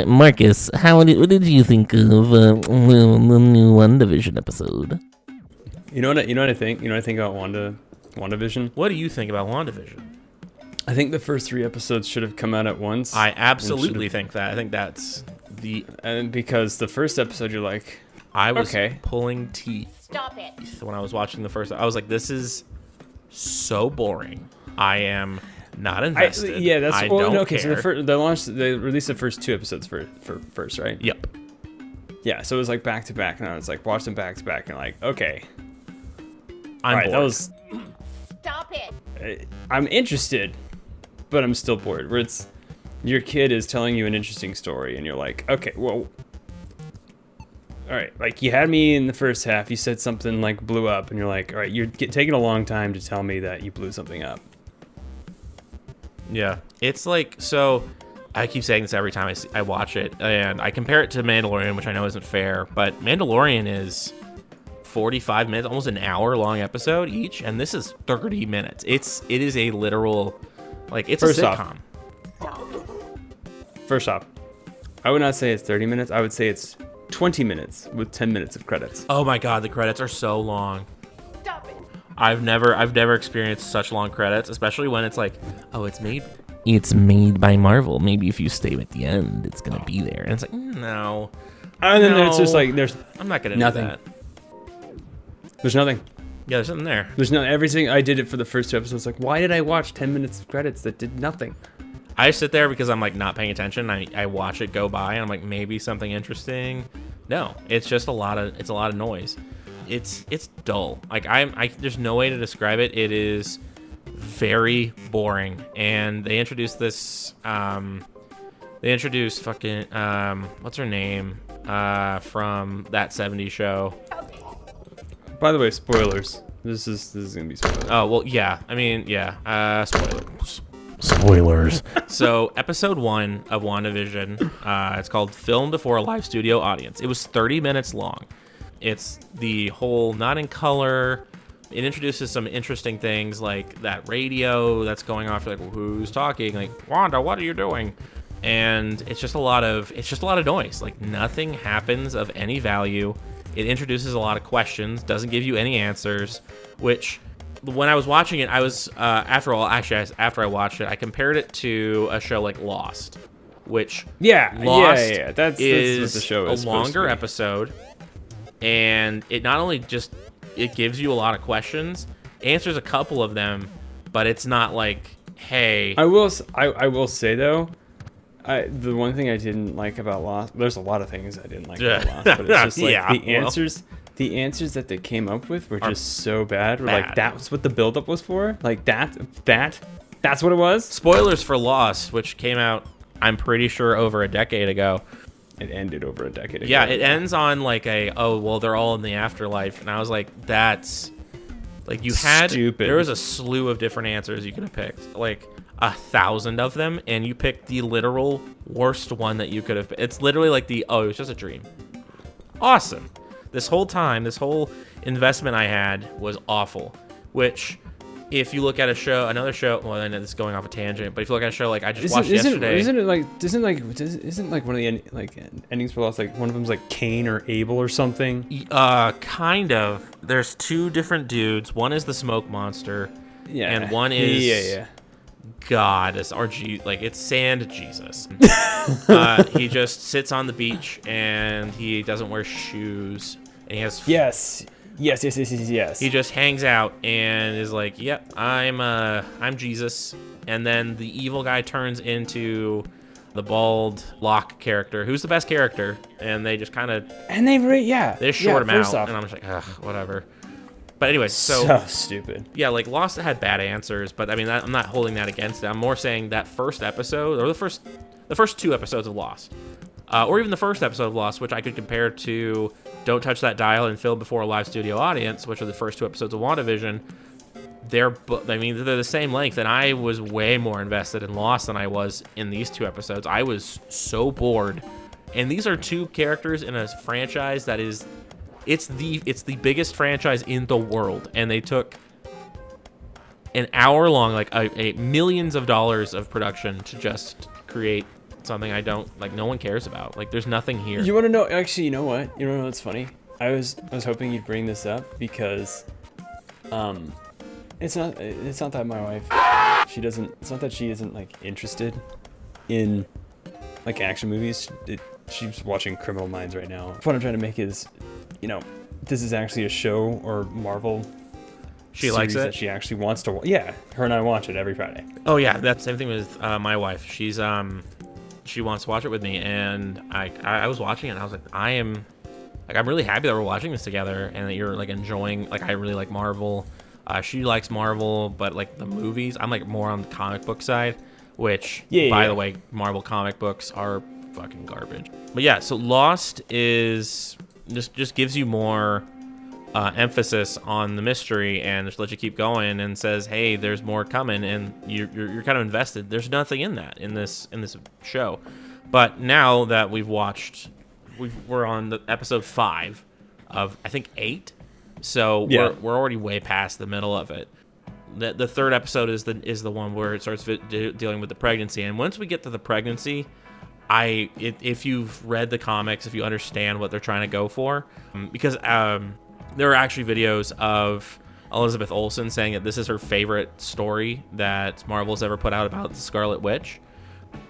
Marcus, what did you think of the new WandaVision episode? You know what I think? You know what I think about WandaVision? What do you think about WandaVision? I think the first 3 episodes should have come out at once. I absolutely think that. I think that's and because the first episode you're like, I was okay, pulling teeth. Stop it. When I was watching the first, I was like, this is so boring. I am not invested. I don't care. So they released the first 2 episodes first, right? Yep. Yeah, so it was like back to back, and I was like, watch them back to back, and like, okay, I'm bored. That was. Stop it. I'm interested, but I'm still bored. Where it's your kid is telling you an interesting story, and you're like, okay, well, all right, like you had me in the first half. You said something like blew up, and you're like, all right, you're taking a long time to tell me that you blew something up. Yeah, it's like, so I keep saying this every time I watch it, and I compare it to Mandalorian, which I know isn't fair, but Mandalorian is 45 minutes, almost an hour long episode each, and this is 30 minutes. It is a literal, like, it's a sitcom. First off, I would not say it's 30 minutes. I would say it's 20 minutes with 10 minutes of credits. Oh my god, the credits are so long. Stop it. I've never experienced such long credits, especially when it's like, oh, it's made by Marvel. Maybe if you stay at the end, it's gonna be there. And it's like, no. And then it's just like, I'm not gonna nothing. do that. There's nothing. Yeah, there's nothing there. There's no everything. I did it for the first 2 episodes. Like, why did I watch 10 minutes of credits that did nothing? I sit there because I'm like not paying attention. I watch it go by, and I'm like, maybe something interesting. No, it's just a lot of noise. It's dull. Like there's no way to describe it. It is very boring. And they introduced this. They introduced fucking what's her name from that '70s show. By the way, spoilers. This is gonna be spoilers. Oh well, yeah. I mean, yeah. Spoilers. So, episode 1 of WandaVision, it's called Filmed Before a Live Studio Audience. It was 30 minutes long. It's the whole not in color. It introduces some interesting things like that radio that's going off. Like, who's talking? Like, Wanda, what are you doing? And it's just a lot of noise. Like, nothing happens of any value. It introduces a lot of questions, doesn't give you any answers, which when I was watching it, I was, after I watched it, I compared it to a show like Lost, which That's what the show is a longer episode, and it not only just, it gives you a lot of questions, answers a couple of them, but it's not like, hey. I will say, though, the one thing I didn't like about Lost, there's a lot of things I didn't like about Lost, but it's just like the answers that they came up with were just so bad. Like, that's what the buildup was for? Like, that's what it was? Spoilers for Lost, which came out, I'm pretty sure, over a decade ago. It ended over a decade ago. Yeah, it ends on like they're all in the afterlife. And I was like, that's, like, you had, stupid. There was a slew of different answers you could have picked. Like, 1,000 of them, and you picked the literal worst one that you could have. It's literally like it was just a dream. Awesome. This whole time, this whole investment I had was awful. Which, if you look at another show, well, I know this is going off a tangent, but if you look at a show like I just watched yesterday, isn't like one of the endings for Lost, like one of them's like Cain or Abel or something? Kind of. There's 2 different dudes. One is the smoke monster, and one is God, it's sand Jesus. He just sits on the beach and he doesn't wear shoes, and he has yes. He just hangs out and is like, "Yep, I'm Jesus." And then the evil guy turns into the bald Locke character, who's the best character, and they just kind of they short him out, and I'm just like, ugh, whatever. But anyway, so stupid. Yeah, like Lost had bad answers, but I mean, I'm not holding that against it. I'm more saying that first episode, or the first 2 episodes of Lost, or even the first episode of Lost, which I could compare to Don't Touch That Dial and Film Before a Live Studio Audience, which are the first 2 episodes of WandaVision. They're the same length, and I was way more invested in Lost than I was in these 2 episodes. I was so bored, and these are 2 characters in a franchise that is. It's the biggest franchise in the world, and they took an hour long, like a millions of dollars of production to just create something I don't like. No one cares about. Like, there's nothing here. You want to know? Actually, you know what? You know what's funny? I was hoping you'd bring this up because, it's not that my wife. It's not that she isn't like interested in like action movies. She's watching Criminal Minds right now. What I'm trying to make is, this is actually a show or Marvel. She likes it. That she actually wants to. Yeah, her and I watch it every Friday. Oh yeah, that's the same thing with my wife. She wants to watch it with me, and I was watching it, and I was like, I'm really happy that we're watching this together, and that you're like enjoying. Like, I really like Marvel. She likes Marvel, but like the movies, I'm like more on the comic book side. Which, by the way, Marvel comic books are fucking garbage. But yeah, so Lost is just gives you more emphasis on the mystery and just let you keep going and says, hey, there's more coming, and you're kind of invested. There's nothing in that in this show. But now that we're on the episode 5 of I think 8, so we're already way past the middle of it. The third episode is the one where it starts dealing with the pregnancy, and once we get to the pregnancy, if you've read the comics, if you understand what they're trying to go for, because there are actually videos of Elizabeth Olsen saying that this is her favorite story that Marvel's ever put out about the Scarlet Witch.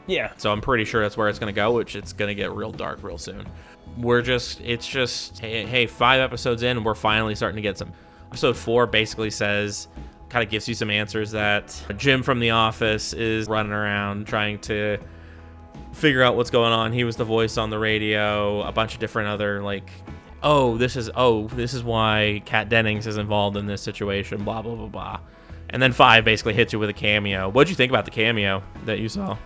Yeah. So I'm pretty sure that's where it's going to go, which it's going to get real dark real soon. It's just, hey, 5 episodes in, and we're finally starting to get some. Episode 4 basically kind of gives you some answers that Jim from The Office is running around trying to figure out what's going on. He was the voice on the radio, a bunch of different other this is why Kat Dennings is involved in this situation, blah, blah, blah, blah. And then 5 basically hits you with a cameo. What'd you think about the cameo that you saw?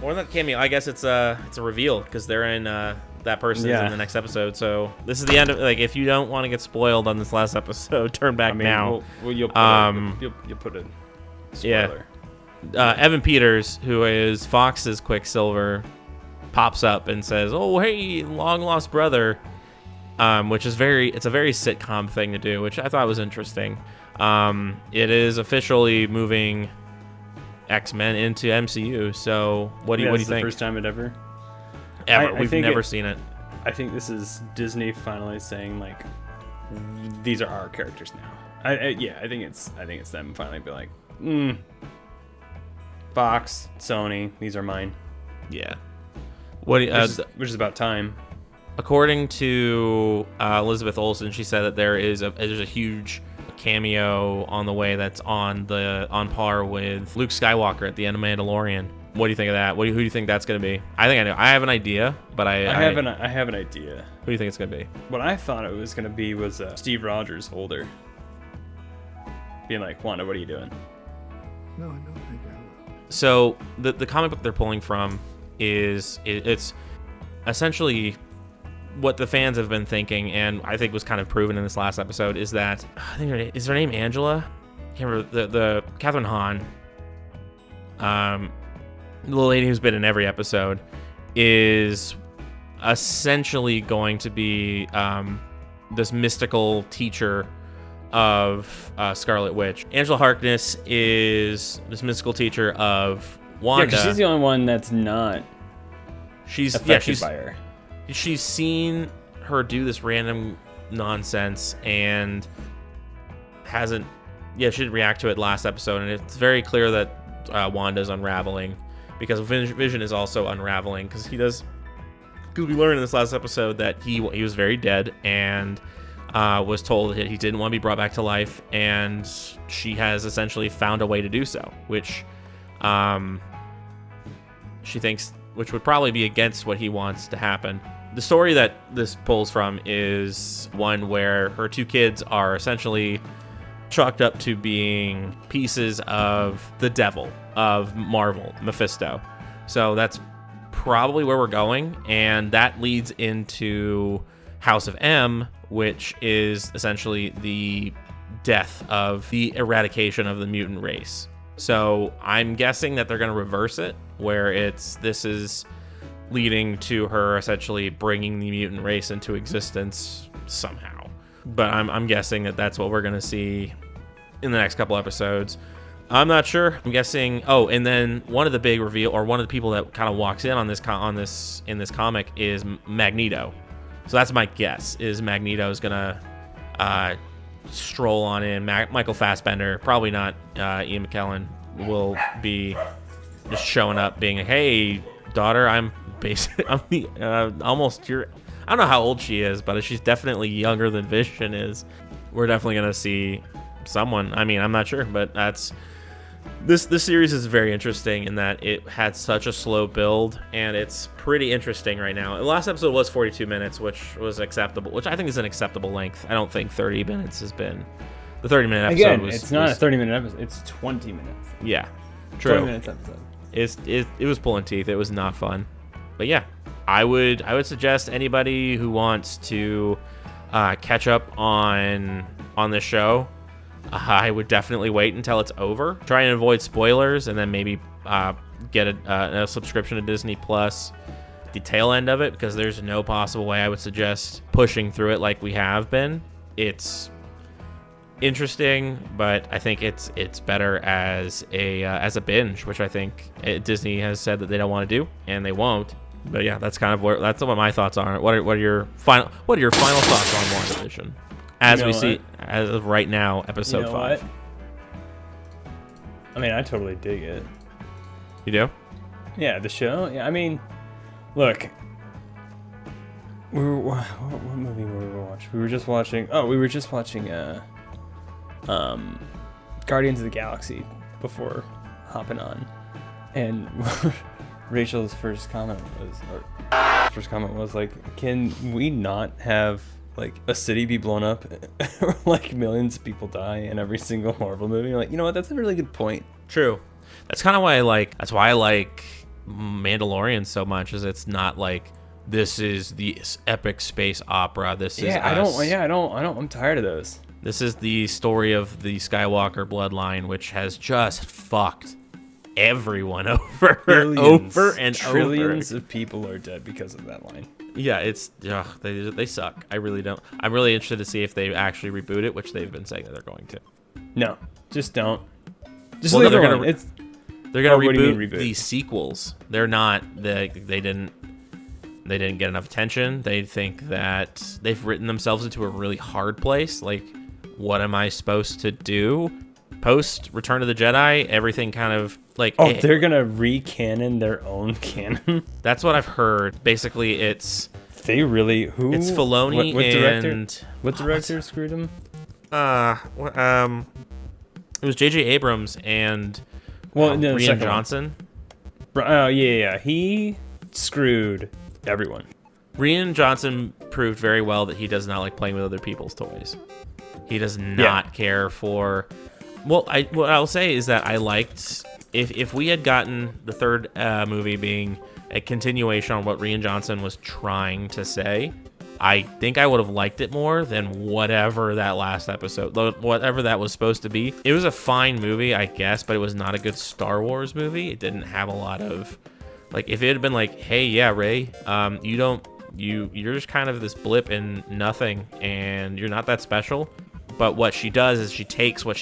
More than that cameo, I guess it's a reveal, because they're in that person's in the next episode. So this is the end of, like, if you don't want to get spoiled on this last episode, turn back now. You'll put a spoiler. Yeah. Evan Peters, who is Fox's Quicksilver, pops up and says, "Oh, hey, long lost brother," which is it's a very sitcom thing to do, which I thought was interesting. It is officially moving X-Men into MCU. So what do you think? The first time it ever. We've never seen it. I think this is Disney finally saying, like, these are our characters now. I think it's them finally be like, Fox, Sony, these are mine. Yeah. Which is about time. According to Elizabeth Olsen, she said that there's a huge cameo on the way that's on par with Luke Skywalker at the end of Mandalorian. What do you think of that? Who do you think that's going to be? I think I know. I have an idea, but I have an idea. Who do you think it's going to be? What I thought it was going to be was Steve Rogers older, being like, "Wanda, what are you doing?" No, I don't think I will. So the comic book they're pulling from it's essentially what the fans have been thinking, and I think was kind of proven in this last episode, is that is her name Angela? I can't remember the Catherine Hahn. The lady who's been in every episode is essentially going to be this mystical teacher of Scarlet Witch. Angela Harkness is this mystical teacher of Wanda. Yeah, 'cause she's the only one that's not affected by her. She's seen her do this random nonsense and she didn't react to it last episode, and it's very clear that Wanda's unraveling, because Vision is also unraveling, because we learned in this last episode that he was very dead and was told that he didn't want to be brought back to life, and she has essentially found a way to do so, which she thinks, which would probably be against what he wants to happen. The story that this pulls from is one where her 2 kids are essentially chalked up to being pieces of the devil of Marvel, Mephisto. So that's probably where we're going, and that leads into House of M, which is essentially the death of the eradication of the mutant race. So I'm guessing that they're going to reverse it, where this is leading to her essentially bringing the mutant race into existence somehow. But I'm guessing that that's what we're going to see in the next couple episodes. I'm not sure. I'm guessing. Oh, and then one of the big reveal, or one of the people that kind of walks in on this in this comic is Magneto. So that's my guess. Is Magneto's gonna stroll on in? Michael Fassbender, probably not. Ian McKellen will be just showing up, being like, "Hey, daughter, I'm almost your." I don't know how old she is, but she's definitely younger than Vision is. We're definitely gonna see someone. I mean, I'm not sure, but that's. This series is very interesting in that it had such a slow build, and it's pretty interesting right now. The last episode was 42 minutes, which was acceptable, which I think is an acceptable length. I don't think 30 minutes has been... The 30-minute episode Again, was... it's not a 30-minute episode. It's 20 minutes. Yeah, true. 20 minutes episode. It was pulling teeth. It was not fun. But yeah, I would suggest anybody who wants to catch up on the show... I would definitely wait until it's over. Try and avoid spoilers, and then maybe get a subscription to Disney Plus, the tail end of it, because there's no possible way I would suggest pushing through it like we have been. It's interesting, but I think it's better as a binge, which I think Disney has said that they don't want to do, and they won't. But yeah, that's what my thoughts are. What are your final thoughts on WandaVision? As we see, as of right now, episode 5. What? I mean, I totally dig it. You do? Yeah, the show. Yeah, I mean, look. What movie were we watching? We were just watching. Guardians of the Galaxy before hopping on, and Rachel's first comment was like, "Can we not have?" Like a city be blown up, or like millions of people die in every single Marvel movie. Like, you know what? That's a really good point. True. That's kind of why I like Mandalorian so much. Is it's not like this is the epic space opera. This is I'm tired of those. This is the story of the Skywalker bloodline, which has just fucked everyone over, trillions of people are dead because of that line. Yeah, they suck. I really don't. I'm really interested to see if they actually reboot it, which they've been saying that they're going to. No, just don't. Just leave it alone. They're gonna reboot the sequels. They're not. They didn't get enough attention. They think that they've written themselves into a really hard place. Like, what am I supposed to do? Post Return of the Jedi, everything kind of like... Oh, they're going to re-canon their own canon? That's what I've heard. Basically, it's... They really... Who? It's Filoni What director screwed him? It was J.J. Abrams and Rian Johnson. Oh, yeah. He screwed everyone. Rian Johnson proved very well that he does not like playing with other people's toys. He does not care for... Well, what I'll say is that I liked... If we had gotten the third movie being a continuation on what Rian Johnson was trying to say, I think I would have liked it more than whatever that last episode, whatever that was supposed to be. It was a fine movie, I guess, but it was not a good Star Wars movie. It didn't have a lot of... Like, if it had been like, hey, yeah, Rey, you're just kind of this blip in nothing, and you're not that special. But what she does is she takes what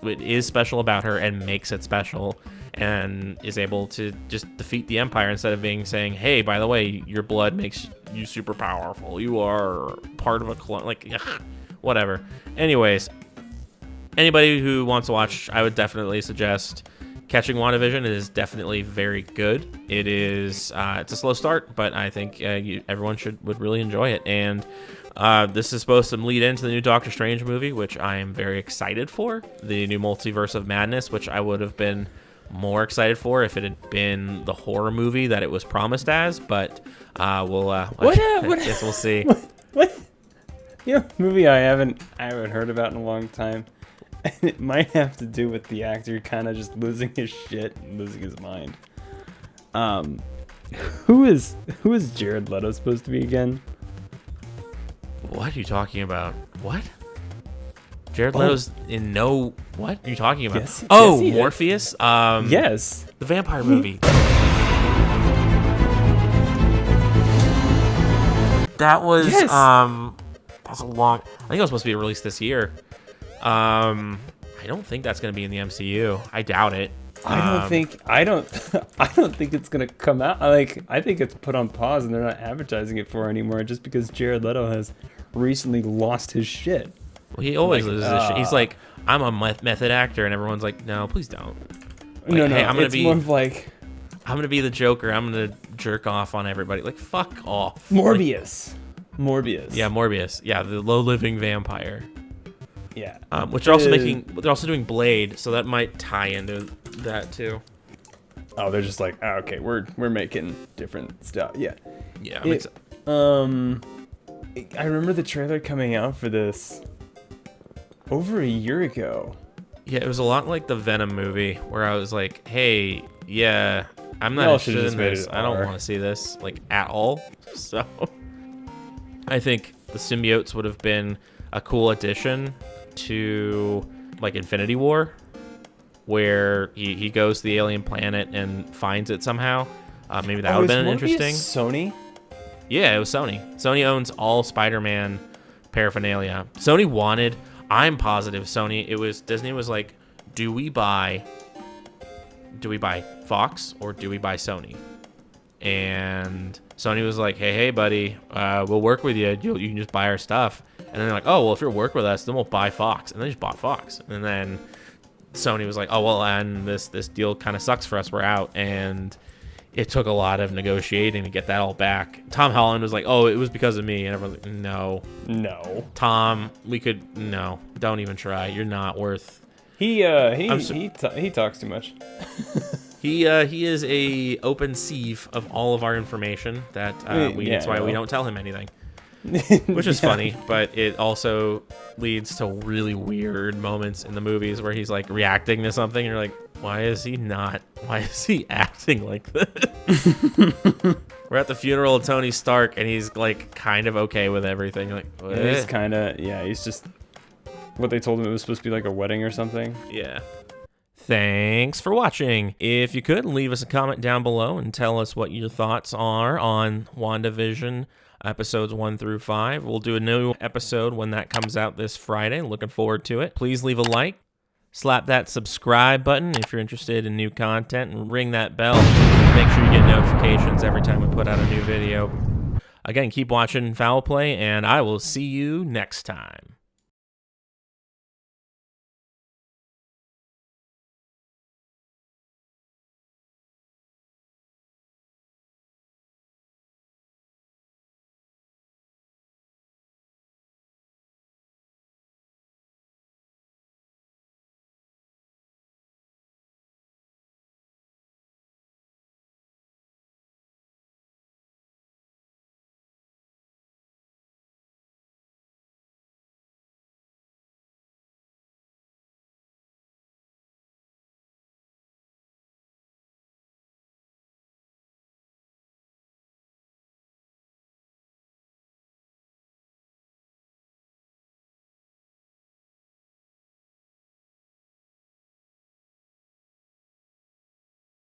is special about her and makes it special, and is able to just defeat the Empire instead of saying, hey, by the way, your blood makes you super powerful. You are part of a clone. Like, ugh, whatever. Anyways, anybody who wants to watch, I would definitely suggest catching WandaVision. It is definitely very good. It is it's a slow start, but I think everyone would really enjoy it. And this is supposed to lead into the new Doctor Strange movie, which I am very excited for. The new Multiverse of Madness, which I would have been more excited for if it had been the horror movie that it was promised as. But I guess we'll see. What? Yeah, movie I haven't heard about in a long time. And it might have to do with the actor kind of just losing his shit and losing his mind. Who is Jared Leto supposed to be again? What are you talking about? What? Jared Leto's in no... What are you talking about? Yes, Morpheus? Yes. The vampire movie. That was... That was a long... I think it was supposed to be released this year. I I don't think that's going to be in the MCU. I doubt it. I don't think it's gonna come out. Like, I think it's put on pause and they're not advertising it for anymore just because Jared Leto has recently lost his shit. Well, he always loses his shit. He's like, I'm a method actor, and everyone's like, no, please don't. Like, No, hey, I'm it's more of like gonna be the Joker. I'm gonna jerk off on everybody. Like, fuck off. Morbius. Yeah, Morbius. Yeah, the low living vampire. Yeah. Which they're also they're also doing Blade, so that might tie into that too. Oh, they're just like, okay, we're making different stuff. Yeah. Yeah. I remember the trailer coming out for this over a year ago. Yeah, it was a lot like the Venom movie, where I was like, hey, yeah, I'm not Y'all interested should've in just made this. it I don't R. want to see this, like, at all. So I think the symbiotes would have been a cool addition to, like, Infinity War, where he goes to the alien planet and finds it somehow. Maybe that would have been interesting. Sony? Yeah, it was Sony. Sony owns all Spider-Man paraphernalia. Sony wanted... I'm positive Sony, Disney was like, do we buy Fox or do we buy Sony? And Sony was like, hey, buddy, we'll work with you. You can just buy our stuff. And then they're like, oh, well, if you work with us, then we'll buy Fox. And they just bought Fox. And then Sony was like, oh, well, and this deal kind of sucks for us. We're out. And it took a lot of negotiating to get that all back. Tom Holland was like, oh, it was because of me. And everyone's like, no. Tom, no, don't even try. You're not worth. He talks too much. He is a open sieve of all of our information that that's why we don't tell him anything. Which is funny, but it also leads to really weird moments in the movies where he's like reacting to something and you're like, why is he acting like this? We're at the funeral of Tony Stark and he's like kind of okay with everything. You're like, what? He's kind of, he's just, what they told him it was supposed to be like a wedding or something. Yeah. Thanks for watching. If you could, leave us a comment down below and tell us what your thoughts are on WandaVision episodes 1 through 5. We'll do a new episode when that comes out this Friday. Looking forward to it. Please leave a like. Slap that subscribe button if you're interested in new content, and ring that bell. Make sure you get notifications every time we put out a new video. Again, keep watching Foulplay, and I will see you next time.